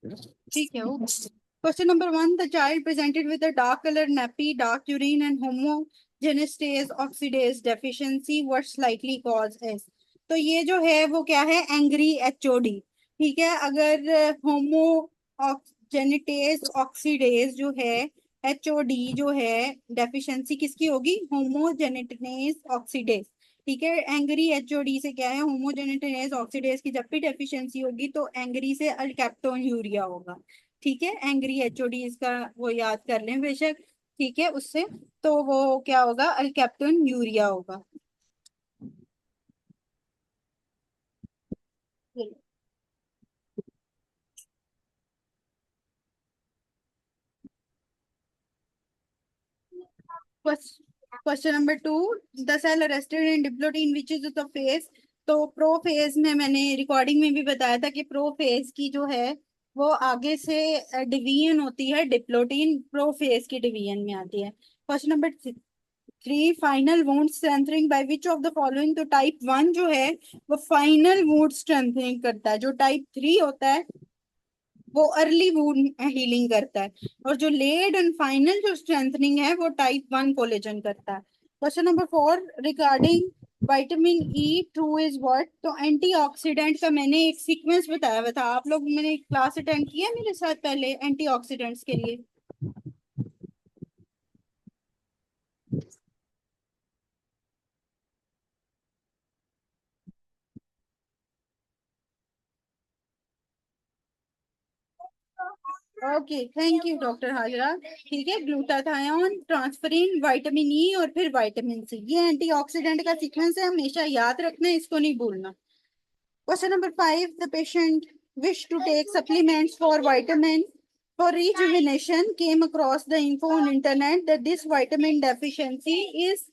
ठीक है। Question number one, the child presented with a dark colour nappy, dark urine and homogeneous oxidase deficiency, what likely cause is? तो ये जो है वो क्या है, एंग्री एचओडी। ठीक है, अगर होमोजेनेटेस ऑक्सीडेज जो है, एचओडी जो है, डेफिशिएंसी किसकी होगी, होमोजेनेटेस ऑक्सीडेज। ठीक है, एंग्री एचओडी से क्या है, होमोजेनेटेस ऑक्सीडेज की जब भी डेफिशिएंसी होगी तो एंग्री से अल्केप्टोन यूरिया होगा। ठीक है, एंग्री एचओडी इसका वो याद कर लें बेशक। ठीक है, उससे तो वो क्या होगा, अल्केप्टोन यूरिया होगा। Question number two, the cell arrested in diplotene which is the phase. तो प्रो फेज में मैंने रिकॉर्डिंग में भी बताया था कि प्रो फेज की जो है वो आगे से डिवीजन होती है, डिप्लोटीन प्रो फेज की डिवीजन में आती है। Question number three, final wound strengthening bye which of the following. तो टाइप वन जो है वो फाइनल वुंड स्ट्रेंथनिंग करता है, जो टाइप थ्री होता है वो अर्ली वुंड हीलिंग करता है, और जो लेड एंड फाइनल जो स्ट्रेंथनिंग है वो टाइप वन कोलेजन करता है। Question number four, regarding vitamin E true is what. तो एंटीऑक्सीडेंट का मैंने एक सीक्वेंस बताया हुआ था, आप लोग मैंने क्लास अटेंड किया मेरे साथ पहले एंटीऑक्सीडेंट्स के लिए। Okay, thank you doctor Hazra. ठीक है, ग्लूटाथायोन, ट्रांसफरिन, विटामिन ई और फिर विटामिन सी, ये एंटीऑक्सीडेंट का सीक्वेंस है, हमेशा याद रखना है, इसको नहीं भूलना। Question number five, the patient wish to take supplements for vitamin for rejuvenation, came across the info on internet that this vitamin deficiency is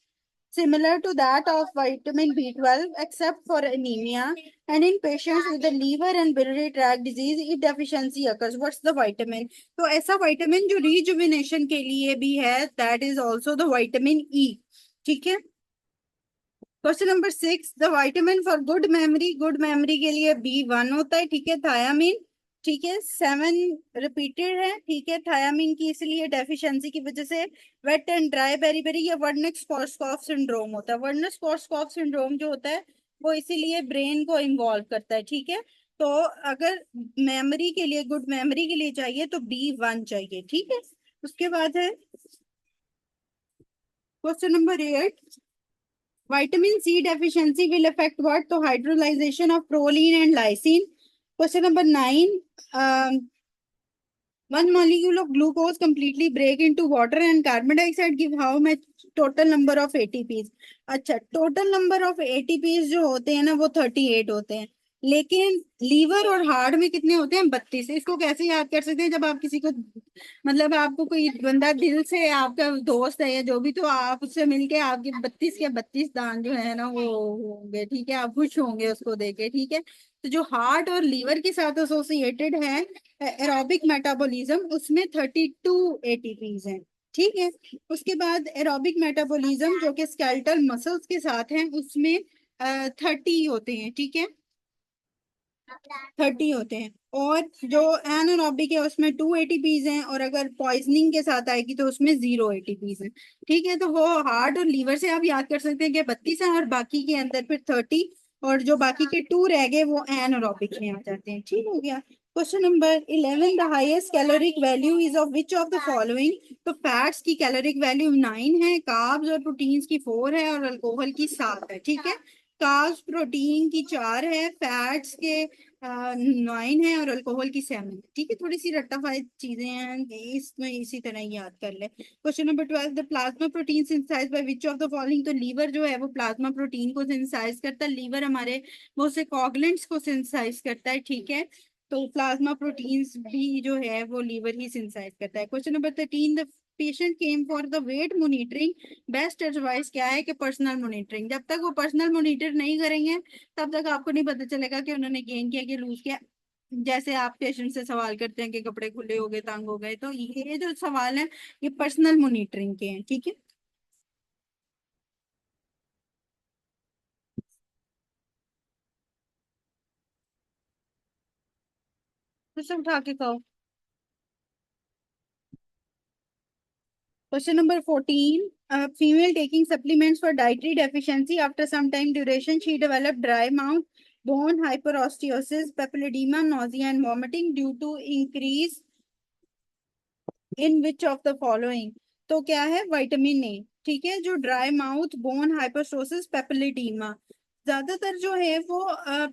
similar to that of vitamin B12 except for anemia, and in patients with the liver and biliary tract disease if deficiency occurs, what's the vitamin? तो ऐसा vitamin जो rejuvenation के लिए भी है, that is also the vitamin E। ठीक है। Question number six, the vitamin for good memory, good memory के लिए बी वन होता है। ठीक है, थायामीन। ठीक है, सेवन रिपीटेड है। ठीक है, थायामीन की इसलिए डेफिशिएंसी की वजह से wet and dry beriberi या वर्निक्स कॉर्सकॉफ सिंड्रोम होता है। वर्निक्स कॉर्सकॉफ सिंड्रोम जो होता है वो इसीलिए ब्रेन को इन्वॉल्व करता है। ठीक है, तो अगर मेमोरी के लिए, गुड मेमोरी के लिए चाहिए तो बी वन चाहिए। ठीक है, उसके बाद है question number eight, vitamin C deficiency will affect what? तो hydrolyzation of proline and lysine. Question number nine. One molecule of glucose completely break into water and carbon dioxide give how much total number of ATPs? अच्छा, total number of ATPs जो होते हैं ना वो 38 होते हैं, लेकिन लीवर और हार्ट में कितने होते हैं, 32। इसको कैसे याद कर सकते हैं, जब आप किसी को, मतलब आपको कोई बंदा दिल से आपका दोस्त है या जो भी, तो आप उससे मिलके आपके 32 के 32 दांत जो है ना वो होंगे। ठीक है, आप खुश होंगे उसको देके। ठीक है, तो जो हार्ट और लीवर के साथ एसोसिएटेड है एरोबिक मेटाबॉलिज्म, उसमें 32 एटीपीज हैं। ठीक है, उसके बाद एरोबिक मेटाबॉलिज्म जो कि स्केलेटल मसल्स के साथ हैं उसमें 30 होते हैं। ठीक है, 30 होते हैं। और जो एनारोबिक है उसमें 2 एटीपीज हैं, और अगर पॉइजनिंग के साथ आएगी तो उसमें 0 एटीपीज हैं। ठीक है, तो वो हार्ट और लीवर से आप याद कर सकते हैं कि 32 है, और बाकी के अंदर फिर 30, और जो बाकी के टू रह गए वो एनारोबिक में आ जाते हैं। ठीक हो गया। Question number 11, the highest caloric value is of which of the following. तो फैट्स की कैलोरिक वैल्यू 9 है, कार्ब्स और प्रोटीन्स की 4 है, और अल्कोहल की 7 है। ठीक है, कार्ब्स प्रोटीन की 4 है, फैट्स के 9 है, और अल्कोहल की 7 है। ठीक है, थोड़ी सी रट्टाफाई चीजें हैं, इसमें इसी तरह ही याद कर ले। Question number 12, the plasma protein synthesize by which of the following. तो लीवर जो है वो प्लाज्मा प्रोटीन को सिंथेसाइज करता है, लीवर हमारे बहुत से कॉगलेंट्स को सिंथेसाइज करता है। ठीक है, तो प्लाज्मा प्रोटीन्स भी जो है वो लीवर ही सिंथेसाइज करता है। Question number 13, the patient came for the weight monitoring, best advice क्या है कि पर्सनल मॉनिटरिंग। जब तक वो पर्सनल मॉनिटर नहीं करेंगे तब तक आपको नहीं पता चलेगा कि उन्होंने गेन किया कि लूज किया। जैसे आप पेशेंट से सवाल करते हैं कि कपड़े खुले हो गए, तंग हो गए, तो ये जो सवाल है ये पर्सनल मॉनिटरिंग के हैं। ठीक है, कुछ उठा के खाओ। Question number 14. A female taking supplements for dietary deficiency. After some time duration, she developed dry mouth, bone hyperosteosis, papilledema, nausea, and vomiting due to increase in which of the following. तो क्या है, vitamin A. ठीक है, जो dry mouth, bone हाइपरस्टोसिस, पेपिलिडीमा, ज्यादातर जो है वो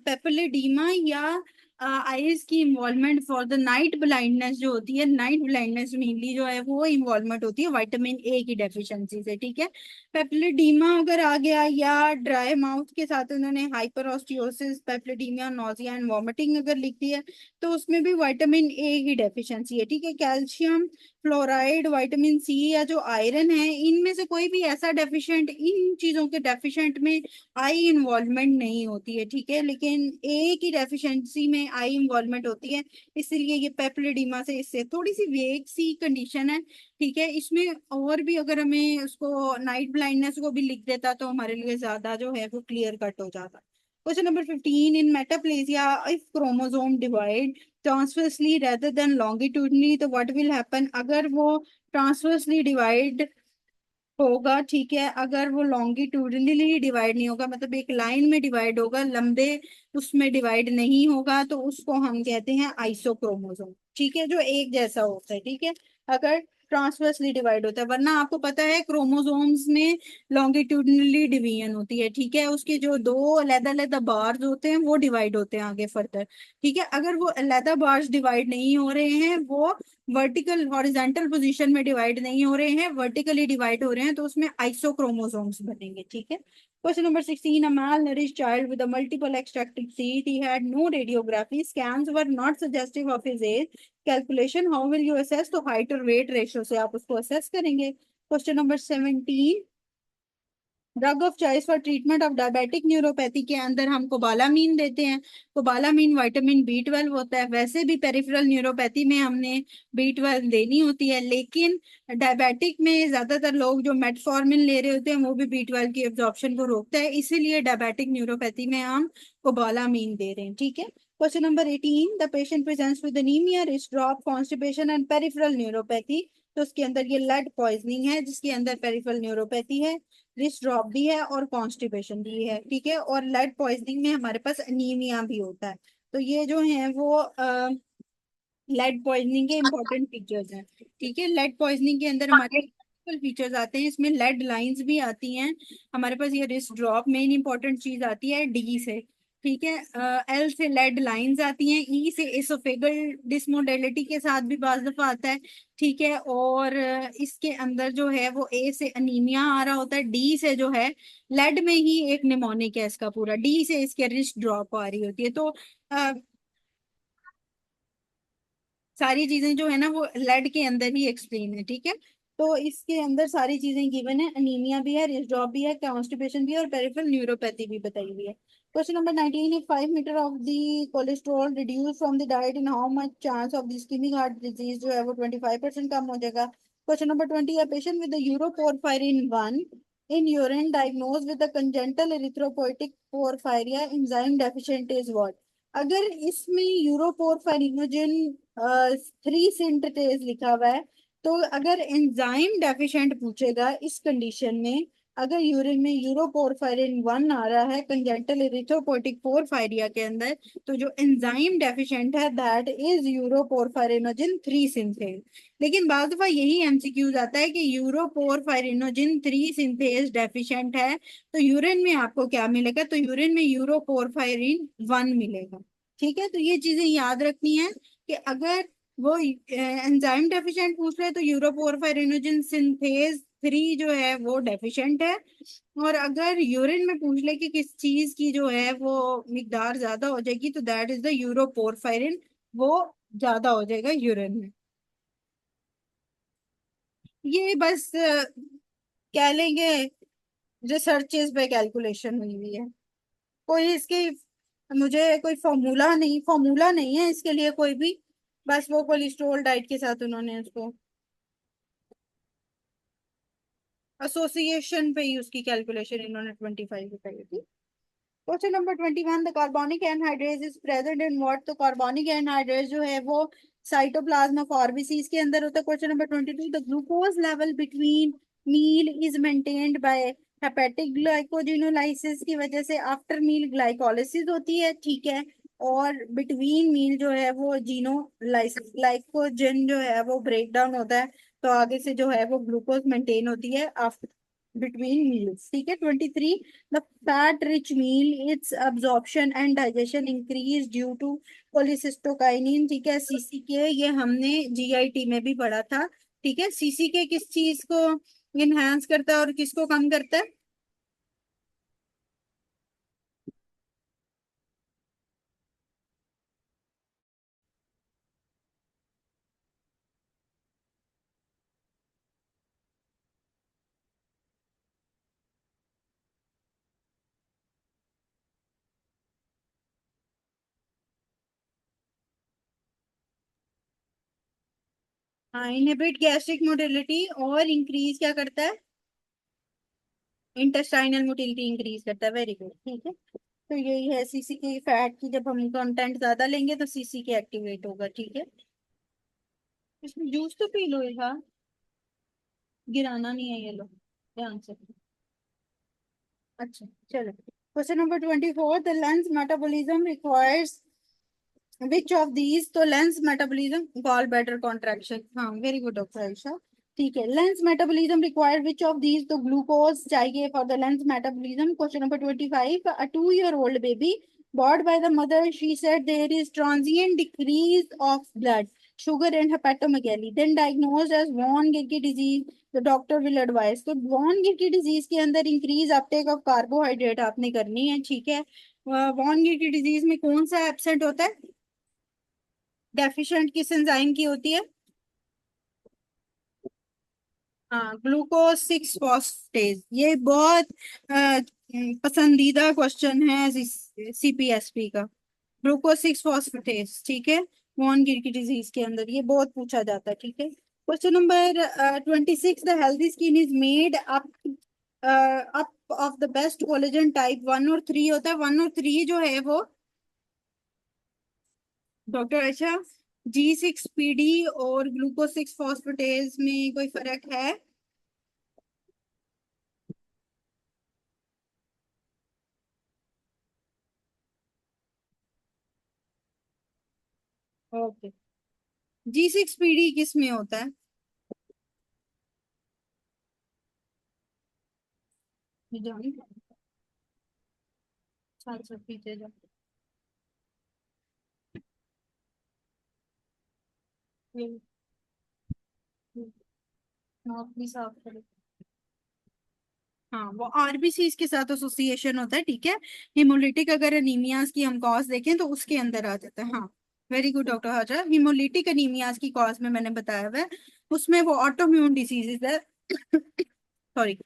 पेपिलिडीमा या आईज की involvement for the night blindness जो होती है, नाइट ब्लाइंडनेस मेनली जो है वो इन्वॉल्वमेंट होती है विटामिन ए की डेफिशिएंसी से। ठीक है, पेपिलिडीमा अगर आ गया या ड्राई माउथ के साथ उन्होंने हाइपरऑस्टियोसिस, पेपिलिडीमा, नोजिया एंड वॉमिटिंग अगर लिख दिया, तो उसमें भी विटामिन ए की डेफिशिएंसी है। ठीक है, कैल्शियम, फ्लोराइड, विटामिन सी या जो आयरन है, इनमें से कोई भी ऐसा डेफिशिएंट, इन चीजों के डेफिशिएंट में आई इन्वॉल्वमेंट नहीं होती है। ठीक है, लेकिन ए की डेफिशिएंसी में आई इन्वॉल्वमेंट होती है, इसलिए ये पेप्लिडिमा से इससे थोड़ी सी वेग सी कंडीशन है। ठीक है, इसमें और भी अगर हमें उसको नाइट ब्लाइंडनेस को भी लिख देता तो हमारे लिए ज्यादा जो है वो क्लियर कट हो जाता। Question number 15। In metaplasia if chromosome divide transversely rather than longitudinally, तो व्हाट विल हैपन। अगर वो ट्रांसवर्सली डिवाइड होगा, ठीक है, अगर वो लॉन्गिट्यूडनली डिवाइड नहीं होगा, मतलब एक लाइन में डिवाइड होगा, लंबे उसमें डिवाइड नहीं होगा, तो उसको हम कहते हैं आइसोक्रोमोसोम। ठीक है, जो एक जैसा होता है। ठीक है, अगर ट्रांसवर्सली डिवाइड होता है, वरना आपको पता है क्रोमोसोम्स में लॉन्गिट्यूडनली डिवीजन होती है। ठीक है, उसके जो दो अलग-अलग बार्स होते हैं वो डिवाइड होते हैं आगे फर्दर। ठीक है, अगर वो अलग बार्स डिवाइड नहीं हो रहे हैं, वो वर्टिकल हॉरिजेंटल पोजीशन में डिवाइड नहीं हो रहे हैं, वर्टिकली डिवाइड हो रहे हैं, तो उसमें आइसोक्रोमोसोम्स बनेंगे। ठीक है, question number 16। A malnourished child with a multiple extracted teeth. He had no radiography. Scans were not suggestive of his age. Calculation. How will you assess? तो height और weight ratio से आप उसको assess करेंगे। Question number 17। Drug of choice for treatment of diabetic neuropathy के अंदर हम कोबालामीन देते हैं। कोबालामीन विटामिन बी 12 होता है। वैसे भी पेरिफेरल न्यूरोपैथी में हमने बी 12 देनी होती है, लेकिन डायबिटिक में ज्यादातर लोग जो मेटफॉर्मिन ले रहे होते हैं वो भी बी 12 की एब्जॉर्प्शन को रोकता है, इसीलिए डायबिटिक न्यूरोपैथी में हम कोबालामीन दे रहे हैं। ठीक है, question number 18। The patient presents with anaemia, wrist drop, constipation and peripheral neuropathy. तो उसके अंदर ये लेड पॉइजनिंग है, जिसके अंदर पेरिफेरल न्यूरोपैथी है, रिस्ट ड्रॉप भी है और कॉन्स्टिपेशन भी है। ठीक है, और लेड पॉइजनिंग में हमारे पास अनीमिया भी होता है। तो ये जो है वो लेड पॉइजनिंग के इंपॉर्टेंट फीचर्स हैं। ठीक है, लेड पॉइजनिंग के अंदर हमारे फीचर्स आते हैं, इसमें लेड लाइंस भी आती हैं हमारे पास। ये रिस्ट ड्रॉप मेन इंपॉर्टेंट चीज आती है डी से। ठीक है, एल से लेड लाइंस आती हैं, ई से एसोफेगल डिसमोडेलिटी के साथ भी बाज दफा आता है। ठीक है, और इसके अंदर जो है वो ए से अनीमिया आ रहा होता है, डी से जो है लेड में ही एक निमोनिक है इसका पूरा, डी से इसके रिस्ट ड्रॉप आ रही होती है। तो सारी चीजें जो है ना वो लेड के अंदर ही एक्सप्लेन है। ठीक है, तो इसके अंदर सारी चीजें गिवन है, अनीमिया भी है, रिस्ड्रॉप भी है, कॉन्स्टिपेशन भी है, और पेरिफेरल न्यूरोपैथी भी बताई हुई है। Question number 19। If 5 metre of the cholesterol reduce from the diet, in how much chance of the ischemic heart disease जो है वो 25% कम हो जाएगा। Question number 20। A patient with uroporphyrin 1 in urine diagnosed with a congenital erythropoietic porphyria enzyme deficient is what। अगर इसमें यूरोपोरफायरिनोजन 3 synthetase लिखा हुआ है, तो अगर एंजाइम डेफिशिएंट पूछेगा इस कंडीशन में, अगर यूरिन में यूरोपोरफायरिन 1 आ रहा है कंजेंटल इरिथ्रोपोइटिक पोरफायरिया के अंदर, तो जो एंजाइम डेफिशिएंट है दैट इज यूरोपोरफायरिनोजन 3 सिंथेज। लेकिन बाद दफा यही एमसीक्यूज आता है कि यूरोपोरफायरिनोजन 3 सिंथेज डेफिशिएंट है, तो यूरिन में आपको क्या मिलेगा, तो यूरिन में यूरोपोरफायरिन 1 मिलेगा। ठीक है, तो ये चीजें याद रखनी है कि अगर वो एंजाइम डेफिशिएंट पूछ रहे हैं तो यूरोपोरफायरिनोजन सिंथेज 3 जो है वो डेफिशिएंट है। और अगर यूरिन में पूछ ले कि किस चीज की जो है वो मिकदार ज्यादा हो जाएगी, तो दैट इज द यूरोपोरफायरिन, वो ज्यादा हो जाएगा यूरिन में। ये बस कह लेंगे रिसर्चेस पे कैलकुलेशन हुई हुई है, कोई इसके मुझे कोई फॉर्मूला नहीं है इसके लिए कोई भी, बस वो कोलेस्ट्रॉल डाइट के साथ उन्होंने उसको एसोसिएशन पे ही उसकी कैलकुलेशन इन्होंने 25 बताई थी। Question number 21, the carbonic anhydrase is present in what? तो कार्बोनिक एनहाइड्रेज जो है वो साइटोप्लाज्म ऑफ आरबीसीज के अंदर होता है। Question number 22, the glucose level between meal is maintained by hepatic glycogenolysis की वजह से आफ्टर मील ग्लाइकोलिसिस होती है, ठीक है। और बिटवीन मील जो है वो जीनोलाइसिस, ग्लाइकोजन जो है वो ब्रेक डाउन होता है, तो आगे से जो है वो ग्लूकोज मेंटेन होती है आफ्टर बिटवीन मील्स, ठीक है। 23, the fat rich meal its absorption and digestion increase due to cholecystokinin, ठीक है। सीसीके ये हमने जीआईटी में भी पढ़ा था, ठीक है। सीसीके किस चीज को इनहेंस करता है और किसको कम करता है? हाँ, इनहिबिट गैस्ट्रिक मोटिलिटी और इंक्रीज क्या करता है? इंटेस्टाइनल मोटिलिटी इंक्रीज करता है, वेरी गुड, ठीक है। तो यही है सीसीके फैट की, जब हम कंटेंट ज्यादा लेंगे तो सीसीके एक्टिवेट होगा, ठीक है। इसमें जूस तो पी लो यार, गिराना नहीं है ये लो ध्यान से। अच्छा, चलो। Question number 24, the lens metabolism requires which of these? तो lens metabolism gall bladder contraction, हाँ वेरी गुड डॉक्टर आयशा, ठीक है। Lens metabolism require which of these? तो ग्लूकोज चाहिए for the lens metabolism. Question number 25, a 2 year old baby brought by the mother, she said there is transient decrease of blood sugar and hepatomegaly, then diagnosed as von गिरकी disease, the doctor will advise। तो von गिरकी disease के अंदर increase Uptake of carbohydrate आपने करनी है, ठीक है। Von गिरकी disease में कौन सा एब्सेंट होता है? डेफिशिएंट किस एंजाइम की होती है? हाँ, ग्लूकोज सिक्स फॉस्फेटेज। ये बहुत पसंदीदा क्वेश्चन है सीपीएसपी का। ग्लूकोज सिक्स फॉस्फेटेज, ठीक है। वॉन गिरकी डिजीज के अंदर ये बहुत पूछा जाता है, ठीक है। Question number 26, the healthy skin is made up up of the best collagen type 1 और 3 होता है। 1 और 3 जो है वो डॉक्टर, अच्छा, G6PD और ग्लूकोज सिक्स फॉस्फेटेज में कोई फर्क है? ओके। G6PD किस में होता है? ये जानी, साथ साथ पीछे जा। ये नाक भी साफ करो। हाँ, वो आरबीसी के साथ एसोसिएशन होता है, ठीक है। हिमोलिटिक अगर एनीमियाज की हम कॉज देखें तो उसके अंदर आ जाता है, हाँ। Very good doctor Hazra, haemolytic anaemias की कॉज में मैंने बताया हुआ है, उसमें वो ऑटोम्यून डिसीजेज है सॉरी,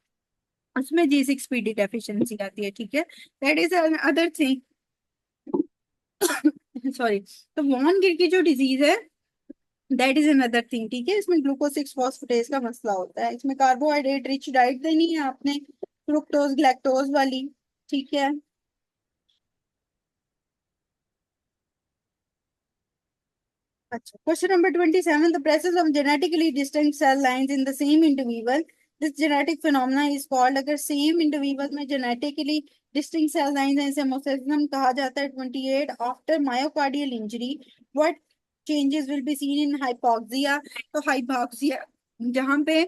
उसमें G6PD डेफिशिएंसी आती है, ठीक है। That is other thing sorry. तो वॉन गिर की जो डिजीज है दैट इज अनदर थिंग, ठीक है। इसमें ग्लूकोज सिक्स फॉस्फेटेज का मसला होता है, इसमें कार्बोहाइड्रेट रिच डाइट देनी है आपने, फ्रुक्टोज ग्लैक्टोज वाली, ठीक है। अच्छा, question number 27, the presence of genetically distinct cell lines in the same individual, this genetic phenomena is called? अगर सेम इंडिविजुअल में जेनेटिकली डिस्टिंक्ट सेल लाइंस हैं इसे मोसेसिज्म कहा जाता है। 28, after myocardial injury what changes will be seen in hypoxia? तो hypoxia जहां पे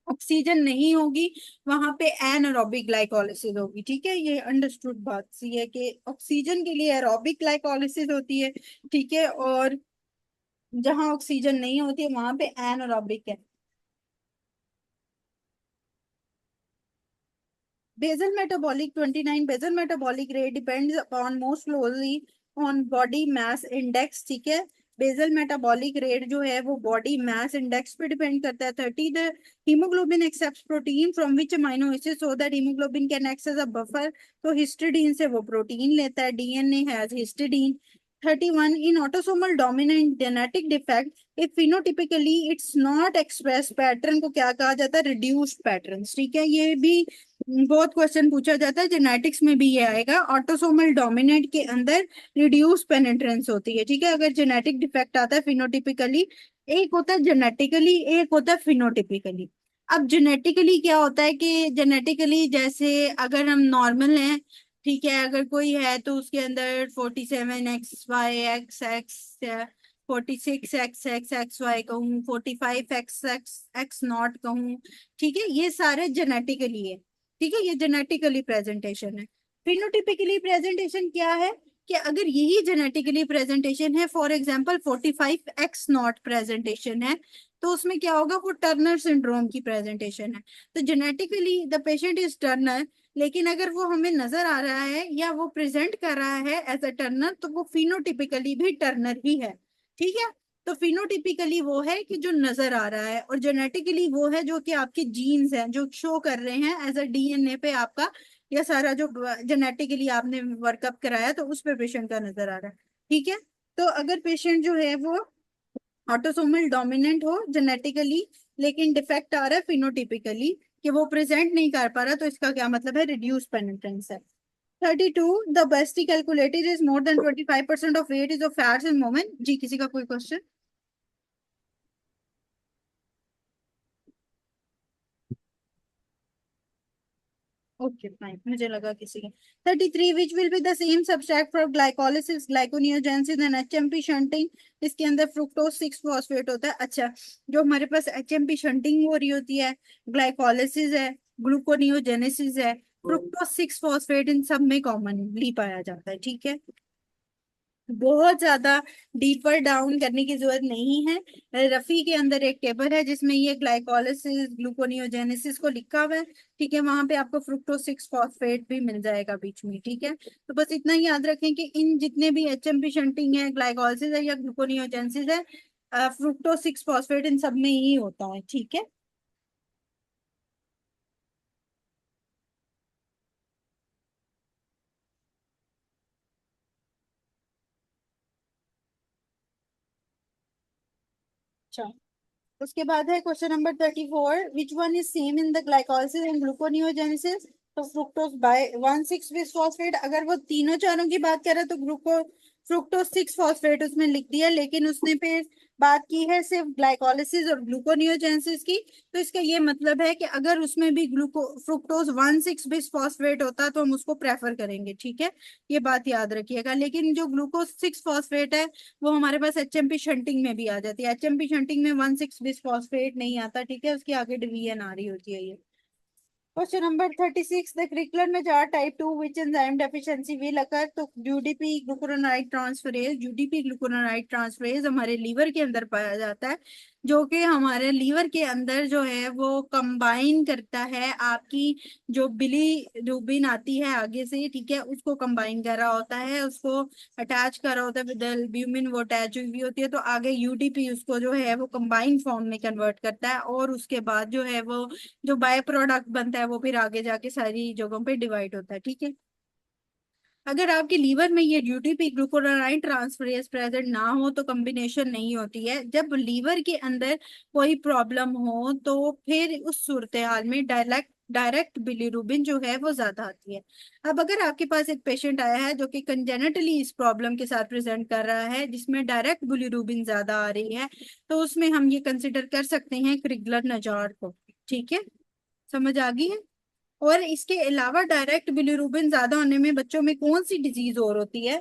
ऑक्सीजन नहीं होगी वहां पे एनारोबिक ग्लाइकोलिसिस होगी, ठीक है। ये अंडरस्टूड बात सी है कि ऑक्सीजन के लिए एरोबिक ग्लाइकोलिसिस होती है, ठीक है। और जहां ऑक्सीजन नहीं होती है वहां पे एनारोबिक है। basal metabolic 29, basal metabolic rate depends upon most closely on body mass index, ठीक है। बेसल मेटाबॉलिक रेट जो है वो बॉडी मास इंडेक्स पे डिपेंड करता है। 30, the hemoglobin accept protein from which amino acid so that hemoglobin can act as a buffer. तो histidine से वो प्रोटीन लेता है, DNA has histidine. 31 in autosomal dominant genetic defect if phenotypically it's not expressed pattern को क्या कहा जाता है, रिड्यूस्ड पैटर्न्स। ठीक है, ये भी बहुत क्वेश्चन पूछा जाता है, जेनेटिक्स में भी ये आएगा। ऑटोसोमल डोमिनेंट के अंदर रिड्यूस पेनिट्रेंस होती है। ठीक है, अगर जेनेटिक डिफेक्ट आता है फिनोटिपिकली, एक होता है जेनेटिकली, एक होता है फिनोटिपिकली। अब जेनेटिकली क्या होता है कि जेनेटिकली जैसे अगर हम नॉर्मल हैं, ठीक है, अगर कोई है तो उसके अंदर 47XY XX, 46XX XY कहूँ, 45XX नॉट कहूँ। ठीक है, ये सारे जेनेटिकली है। ठीक है, ये जेनेटिकली प्रेजेंटेशन है। फिनोटिपिकली प्रेजेंटेशन क्या है कि अगर यही जेनेटिकली प्रेजेंटेशन है, for example 45X not presentation है, तो उसमें क्या होगा, वो टर्नर सिंड्रोम की प्रेजेंटेशन है। तो genetically the patient is Turner, लेकिन अगर वो हमें नजर आ रहा है या वो प्रेजेंट कर रहा है एज अ टर्नर, तो वो फिनोटिपिकली भी टर्नर ही है। ठीक है, तो फिनोटिपिकली वो है कि जो नजर आ रहा है, और जेनेटिकली वो है जो कि आपके जीन्स हैं जो शो कर रहे हैं एज अ डीएनए पे आपका, या सारा जो जेनेटिकली आपने वर्कअप कराया तो उस पे पेशेंट का नजर आ रहा है। ठीक है, तो अगर पेशेंट जो है वो ऑटोसोमल डोमिनेंट हो जेनेटिकली, लेकिन डिफेक्ट आ रहा है फिनोटिपिकली कि वो प्रेजेंट नहीं कर पा रहा, तो इसका क्या मतलब है, रिड्यूस पेनिट्रेंस है। 32 the best calculated is more than 25% of weight is of fats in women. जी, किसी का कोई क्वेश्चन? ओके फाइन, मुझे लगा किसी का। 33 which will be the same subtract for glycolysis gluconeogenesis and HMP shunting. इसके अंदर फ्रुक्टोज 6 फॉस्फेट होता है। अच्छा, जो हमारे पास एचएमपी शंटिंग हो रही होती है, ग्लाइकोलिसिस है, ग्लूकोनियोजेनेसिस है, फ्रुक्टोज 6 फॉस्फेट इन सब में कॉमनली पाया जाता है। ठीक है, बहुत ज्यादा डीपर डाउन करने की जरूरत नहीं है। रफी के अंदर एक टेबल है जिसमें ये ग्लाइकोलिसिस ग्लूकोनियोजेनेसिस को लिखा हुआ है। ठीक है, वहां पे आपको फ्रुक्टोज 6 फॉस्फेट भी मिल जाएगा बीच में। ठीक है, तो बस इतना ही याद रखें कि इन जितने भी एचएमपी शंटिंग है, ग्लाइकोलिसिस है या ग्लूकोनियोजेनेसिस है, फ्रुक्टोज 6 फॉस्फेट इन सब में ही होता है। ठीक है, अच्छा। उसके बाद है question number 34, which one is same in the glycolysis and gluconeogenesis. तो फ्रुक्टोज बाय 1,6 बिस फॉस्फेट, अगर वो तीनों चारों की बात करे तो ग्लूको फ्रुक्टोज 6 फॉस्फेट उसमें लिख दिया, लेकिन उसने फिर बात की है सिर्फ ग्लाइकोलिसिस और ग्लूकोनियोजेनेसिस की। तो इसका ये मतलब है कि अगर उसमें भी ग्लूको फ्रुक्टोज 1,6 बिस फॉस्फेट होता तो हम उसको प्रेफर करेंगे। ठीक है, ये बात याद रखिएगा। लेकिन जो ग्लूकोज 6 फॉस्फेट है वो हमारे पास एचएमपी शंटिंग में भी आ जाती है। एचएमपी शंटिंग में 1,6 बिस फॉस्फेट नहीं आता। ठीक है, उसकी आगे डिवीजन आ रही होती है ये। क्वेश्चन नंबर 36, द क्रिकलर में jar type 2 which enzyme deficiency will occur. तो यूडीपी ग्लूकुरोनाइड ट्रांसफरेज, यूडीपी ग्लूकुरोनाइड ट्रांसफरेज हमारे लीवर के अंदर पाया जाता है, जो कि हमारे लीवर के अंदर जो है वो कंबाइन करता है आपकी जो बिलीरुबिन आती है आगे से। ठीक है, उसको कंबाइन करा होता है, उसको अटैच करा होता है विद एल्ब्यूमिन, वो अटैच हुई होती है, तो आगे यूडीपी उसको जो है वो कंबाइन फॉर्म में कन्वर्ट करता है, और उसके बाद जो है वो जो बाय प्रोडक्ट बनता है वो फिर आगे जाके सारी जगहों पे डिवाइड होता है। ठीक है, अगर आपके लीवर में ये यूटीपी ग्लूकुरोनाइड ट्रांसफरेज प्रेजेंट ना हो तो कॉम्बिनेशन नहीं होती है। जब लीवर के अंदर कोई प्रॉब्लम हो तो फिर उस सूरत हाल में डायरेक्ट डायरेक्ट बिलीरुबिन जो है वो ज्यादा आती है। अब अगर आपके पास एक पेशेंट आया है जो कि कंजेनेटली इस प्रॉब्लम के साथ प्रेजेंट कर रहा है जिसमें डायरेक्ट बिलीरुबिन ज्यादा आ रही है, तो उसमें हम ये कंसिडर कर सकते हैं क्रिगलर नजार को। ठीक है, समझ आ गई है? और इसके अलावा डायरेक्ट बिलीरुबिन ज्यादा होने में बच्चों में कौन सी डिजीज और होती है?